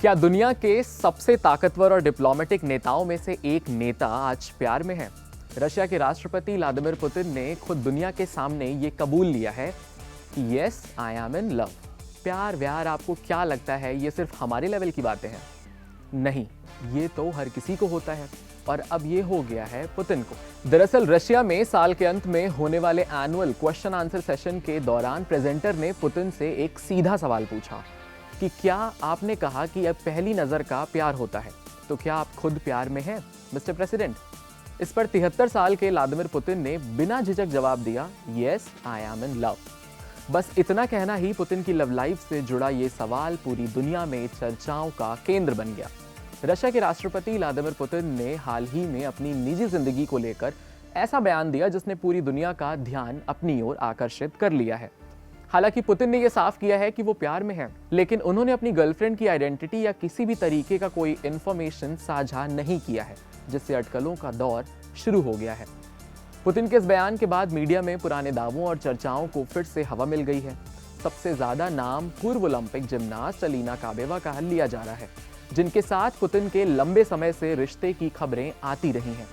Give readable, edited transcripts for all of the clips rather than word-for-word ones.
क्या दुनिया के सबसे ताकतवर और डिप्लोमेटिक नेताओं में से एक नेता आज प्यार में है? रशिया के राष्ट्रपति व्लादिमीर पुतिन ने खुद दुनिया के सामने ये कबूल लिया है कि yes I am in love. प्यार व्यार आपको क्या लगता है ये सिर्फ हमारे लेवल की बातें हैं? नहीं, ये तो हर किसी को होता है और अब ये हो गया है पुतिन को। दरअसल रशिया में साल के अंत में होने वाले एनुअल क्वेश्चन आंसर सेशन के दौरान प्रेजेंटर ने पुतिन से एक सीधा सवाल पूछा कि क्या आपने कहा कि अब पहली नजर का प्यार होता है, तो क्या आप खुद प्यार में हैं मिस्टर प्रेसिडेंट? इस पर 73 साल के व्लादिमीर पुतिन ने बिना झिझक जवाब दिया, yes I am in love. बस इतना कहना ही पुतिन की लव लाइफ से जुड़ा ये सवाल पूरी दुनिया में चर्चाओं का केंद्र बन गया। रशिया के राष्ट्रपति व्लादिमीर पुतिन ने हाल ही में अपनी निजी जिंदगी को लेकर ऐसा बयान दिया जिसने पूरी दुनिया का ध्यान अपनी ओर आकर्षित कर लिया है। हालांकि पुतिन ने यह साफ किया है कि वो प्यार में हैं, लेकिन उन्होंने अपनी गर्लफ्रेंड की आइडेंटिटी या किसी भी तरीके का कोई इंफॉर्मेशन साझा नहीं किया है, जिससे अटकलों का दौर शुरू हो गया है। पुतिन के इस बयान के बाद मीडिया में पुराने दावों और चर्चाओं को फिर से हवा मिल गई है। सबसे ज्यादा नाम पूर्व ओलंपिक जिम्नास्ट एलिना काबेवा का लिया जा रहा है, जिनके साथ पुतिन के लंबे समय से रिश्ते की खबरें आती रही हैं।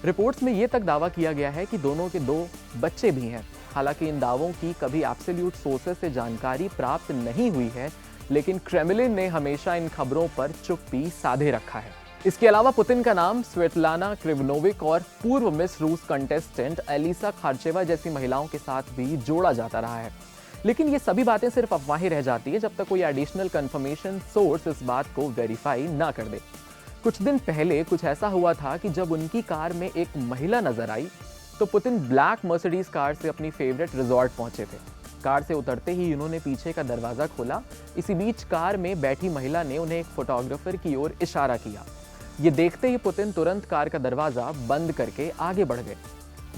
रिपोर्ट्स में यह तक दावा किया गया है कि दोनों के 2 बच्चे भी हैं। हालांकि इन दावों की कभी एब्सोल्यूट सोर्सेस से जानकारी प्राप्त नहीं हुई है, लेकिन क्रेमलिन ने हमेशा इन खबरों पर चुप्पी साधे रखा है। इसके अलावा पुतिन का नाम स्वेटलाना क्रिवनोविक और पूर्व मिस रूस कंटेस्टेंट एलिसा खार्चेवा जैसी महिलाओं के साथ भी जोड़ा जाता रहा है। लेकिन ये सभी बातें सिर्फ अफवाहें रह जाती है जब तक कोई एडिशनल कंफर्मेशन सोर्स इस बात को वेरीफाई ना कर दे। कुछ दिन पहले कुछ ऐसा हुआ था कि जब उनकी कार में एक महिला नजर आई तो पुतिन ब्लैक मर्सिडीज कार से अपनी फेवरेट रिजॉर्ट पहुंचे थे। कार से उतरते ही उन्होंने पीछे का दरवाजा खोला। इसी बीच कार में बैठी महिला ने उन्हें एक फोटोग्राफर की ओर इशारा किया। ये देखते ही पुतिन तुरंत कार का दरवाजा बंद करके आगे बढ़ गए।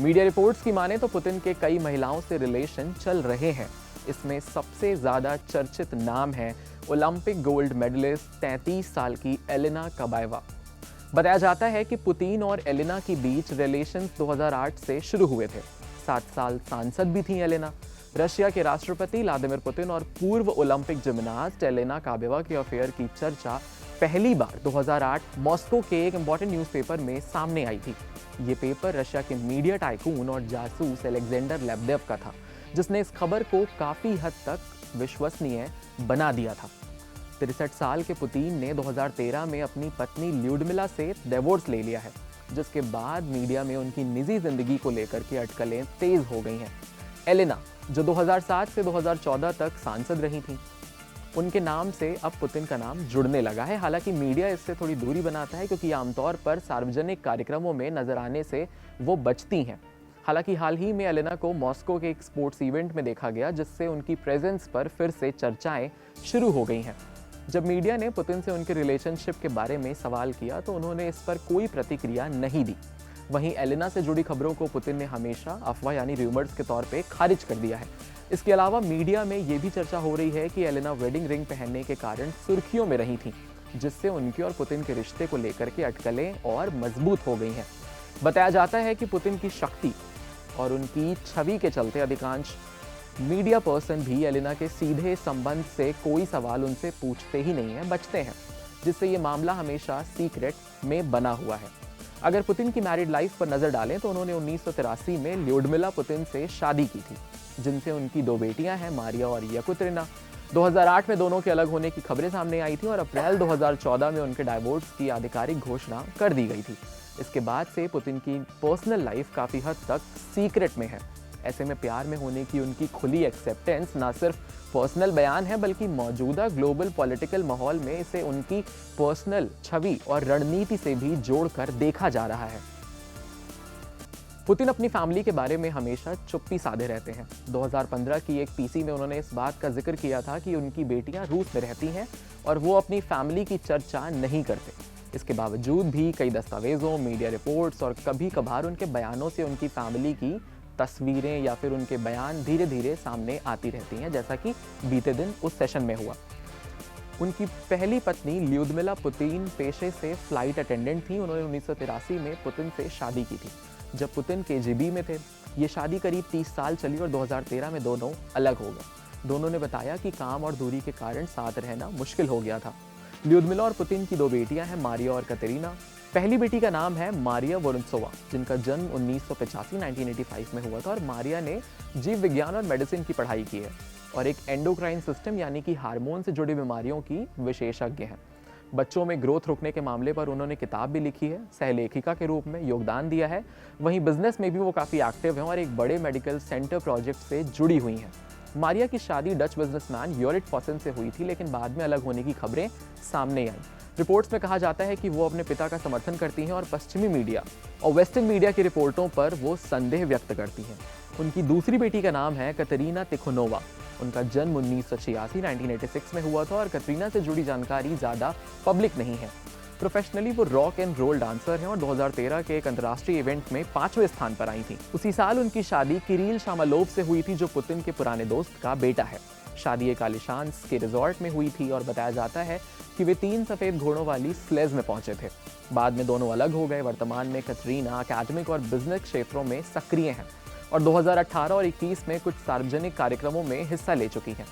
मीडिया रिपोर्ट्स की माने तो पुतिन के कई महिलाओं से रिलेशन चल रहे हैं। इसमें सबसे ज्यादा चर्चित नाम है ओलंपिक गोल्ड मेडलिस्ट 33 साल की एलिना काबाएवा। बताया जाता है कि पुतिन और एलिना के बीच रिलेशंस 2008 से शुरू हुए थे। 7 साल सांसद भी थी एलिना। रशिया के राष्ट्रपति व्लादिमीर पुतिन और पूर्व ओलंपिक जिम्नास्ट एलिना काबेवा के अफेयर की चर्चा पहली बार 2008 मॉस्को के एक इंपॉर्टेंट न्यूज़पेपर में सामने आई थी। ये पेपर रशिया के मीडिया टाइकून और जासूस अलेक्जेंडर लेबदेव का था, जिसने इस खबर को काफी हद तक विश्वसनीय बना दिया था। 63 साल के पुतिन ने 2013 में अपनी पत्नी ल्यूडमिला से डिवोर्स ले लिया है, जिसके बाद मीडिया में उनकी निजी जिंदगी को लेकर के अटकलें तेज हो गई हैं। एलिना, जो 2007 से 2014 तक सांसद रही थी, उनके नाम से अब पुतिन का नाम जुड़ने लगा है। हालांकि मीडिया इससे थोड़ी दूरी बनाता है क्योंकि आमतौर पर सार्वजनिक कार्यक्रमों में नजर आने से वो बचती हैं। हालांकि हाल ही में एलिना को मॉस्को के एक स्पोर्ट्स इवेंट में देखा गया, जिससे उनकी प्रेजेंस पर फिर से चर्चाएं शुरू हो गई हैं। जब मीडिया ने पुतिन से उनके रिलेशनशिप के बारे में सवाल किया तो उन्होंने इस पर कोई प्रतिक्रिया नहीं दी। वहीं एलिना से जुड़ी खबरों को पुतिन ने हमेशा अफवाह यानी रूमर्स के तौर पे खारिज कर दिया है। इसके अलावा मीडिया में ये भी चर्चा हो रही है कि एलिना वेडिंग रिंग पहनने के कारण सुर्खियों में रही थी, जिससे उनके और पुतिन के रिश्ते को लेकर के अटकलें और मजबूत हो गई हैं। बताया जाता है कि पुतिन की शक्ति और उनकी छवि के चलते अधिकांश मीडिया पर्सन भी एलिना के सीधे संबंध से कोई सवाल उनसे पूछते ही नहीं है, बचते हैं, जिससे ये मामला हमेशा सीक्रेट में बना हुआ है। अगर पुतिन की मैरिड लाइफ पर नजर डालें तो उन्होंने 1983 में ल्यूडमिला पुतिन से शादी की थी, जिनसे उनकी 2 बेटियां हैं, मारिया और यकुत्रिना। 2008 में दोनों के अलग होने की खबरें सामने आई थी और अप्रैल 2014 में उनके डाइवोर्स की आधिकारिक घोषणा कर दी गई थी। इसके बाद से पुतिन की पर्सनल लाइफ काफी हद तक सीक्रेट में है। ऐसे में प्यार में होने की उनकी खुली एक्सेप्टेंस ना सिर्फ पर्सनल बयान है, बल्कि मौजूदा ग्लोबल पॉलिटिकल माहौल में इसे उनकी पर्सनल छवि और रणनीति से भी जोड़कर देखा जा रहा है। पुतिन अपनी फैमिली के बारे में हमेशा चुप्पी साधे रहते हैं। 2015 की एक पीसी में उन्होंने इस बात का जिक्र किया था कि उनकी बेटियां रूस में रहती हैं और वो अपनी फैमिली की चर्चा नहीं करते। इसके बावजूद भी कई दस्तावेजों, मीडिया रिपोर्ट्स और कभी कभार उनके बयानों से उनकी फैमिली की तस्वीरें या फिर उनके बयान धीरे धीरे सामने आती रहती हैं, जैसा कि बीते दिन उस सेशन में हुआ। उनकी पहली पत्नी ल्यूडमिला पुतिन पेशे से फ्लाइट अटेंडेंट थी। उन्होंने 1983 में पुतिन से शादी की थी, जब पुतिन केजीबी में थे। ये शादी करीब 30 साल चली और 2013 में दोनों अलग हो गए। दोनों ने बताया कि काम और दूरी के कारण साथ रहना मुश्किल हो गया था। ल्यूदमिला और पुतिन की 2 बेटियां हैं, मारिया और कतरीना। पहली बेटी का नाम है मारिया वोरोंत्सोवा, जिनका जन्म 1985 में हुआ था और मारिया ने जीव विज्ञान और मेडिसिन की पढ़ाई की है और एक एंडोक्राइन सिस्टम यानी कि हार्मोन से जुड़ी बीमारियों की विशेषज्ञ हैं। बच्चों में ग्रोथ रुकने के मामले पर उन्होंने किताब भी लिखी है, सहलेखिका के रूप में योगदान दिया है। वहीं बिजनेस में भी वो काफ़ी एक्टिव हैं और एक बड़े मेडिकल सेंटर प्रोजेक्ट से जुड़ी हुई हैं। मारिया की शादी डच बिजनेसमैन योरिट फॉसन से हुई थी, लेकिन बाद में अलग होने की खबरें सामने आईं। रिपोर्ट्स में कहा जाता है कि वो अपने पिता का समर्थन करती हैं और पश्चिमी मीडिया और वेस्टर्न मीडिया की रिपोर्टों पर वो संदेह व्यक्त करती हैं। उनकी दूसरी बेटी का नाम है कतरीना तिखोनोवा। उनका जन्म 1986 में हुआ था और कतरीना से जुड़ी जानकारी ज़्यादा पब्लिक नहीं है। प्रोफेशनली वो रॉक एंड रोल डांसर हैं और 2013 के एक अंतर्राष्ट्रीय इवेंट में 5वें स्थान पर आई थी। उसी साल उनकी शादी किरिल शामालोव से हुई थी, जो पुतिन के पुराने दोस्त का बेटा है। शादी एक आलिशान के रिजॉर्ट में हुई थी और बताया जाता है कि वे 3 सफ़ेद घोड़ों वाली स्लेज में पहुंचे थे। बाद में दोनों अलग हो गए। वर्तमान में कतरीना अकादमिक और बिजनेस क्षेत्रों में सक्रिय हैं और 2018 और 21 में कुछ सार्वजनिक कार्यक्रमों में हिस्सा ले चुकी हैं,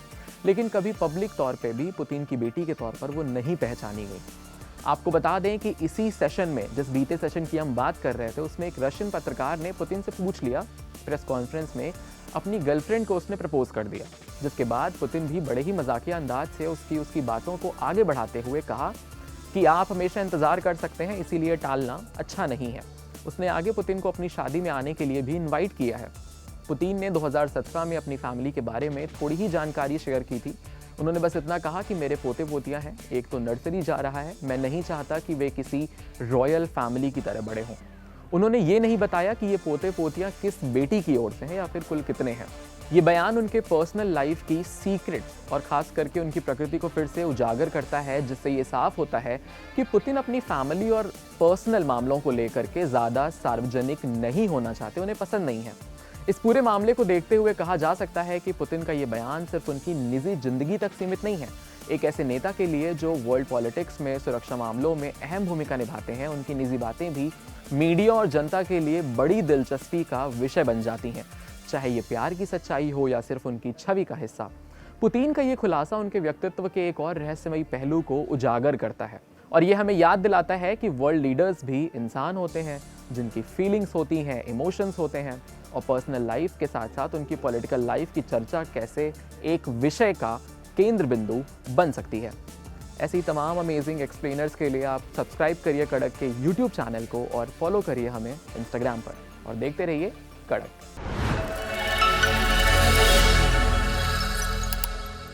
लेकिन कभी पब्लिक तौर पे भी पुतिन की बेटी के तौर पर वो नहीं पहचानी गई। आपको बता दें कि इसी सेशन में, जिस बीते सेशन की हम बात कर रहे थे, उसमें एक रशियन पत्रकार ने पुतिन से पूछ लिया, प्रेस कॉन्फ्रेंस में अपनी गर्लफ्रेंड को उसने प्रपोज कर दिया, जिसके बाद पुतिन भी बड़े ही मजाकिया अंदाज से उसकी बातों को आगे बढ़ाते हुए कहा कि आप हमेशा इंतजार कर सकते हैं, इसीलिए टालना अच्छा नहीं है। उसने आगे पुतिन को अपनी शादी में आने के लिए भी इनवाइट किया है। पुतिन ने 2017 में अपनी फैमिली के बारे में थोड़ी ही जानकारी शेयर की थी। उन्होंने बस इतना कहा कि मेरे पोते पोतियां हैं, एक तो नर्सरी जा रहा है, मैं नहीं चाहता कि वे किसी रॉयल फैमिली की तरह बड़े हों। उन्होंने ये नहीं बताया कि ये पोते पोतियां किस बेटी की ओर से हैं या फिर कुल कितने हैं। ये बयान उनके पर्सनल लाइफ की सीक्रेट्स और खास करके उनकी प्रकृति को फिर से उजागर करता है, जिससे ये साफ होता है कि पुतिन अपनी फैमिली और पर्सनल मामलों को लेकर के ज़्यादा सार्वजनिक नहीं होना चाहते, उन्हें पसंद नहीं है। इस पूरे मामले को देखते हुए कहा जा सकता है कि पुतिन का ये बयान सिर्फ उनकी निजी जिंदगी तक सीमित नहीं है। एक ऐसे नेता के लिए जो वर्ल्ड पॉलिटिक्स में सुरक्षा मामलों में अहम भूमिका निभाते हैं, उनकी निजी बातें भी मीडिया और जनता के लिए बड़ी दिलचस्पी का विषय बन जाती हैं, चाहे ये प्यार की सच्चाई हो या सिर्फ उनकी छवि का हिस्सा। पुतिन का ये खुलासा उनके व्यक्तित्व के एक और रहस्यमयी पहलू को उजागर करता है और ये हमें याद दिलाता है कि वर्ल्ड लीडर्स भी इंसान होते हैं, जिनकी फीलिंग्स होती हैं, इमोशंस होते हैं और पर्सनल लाइफ के साथ साथ उनकी पॉलिटिकल लाइफ की चर्चा कैसे एक विषय का केंद्र बिंदु बन सकती है। ऐसी तमाम अमेजिंग एक्सप्लेनर्स के लिए आप सब्सक्राइब करिए कड़क के यूट्यूब चैनल को और फॉलो करिए हमें इंस्टाग्राम पर और देखते रहिए कड़क।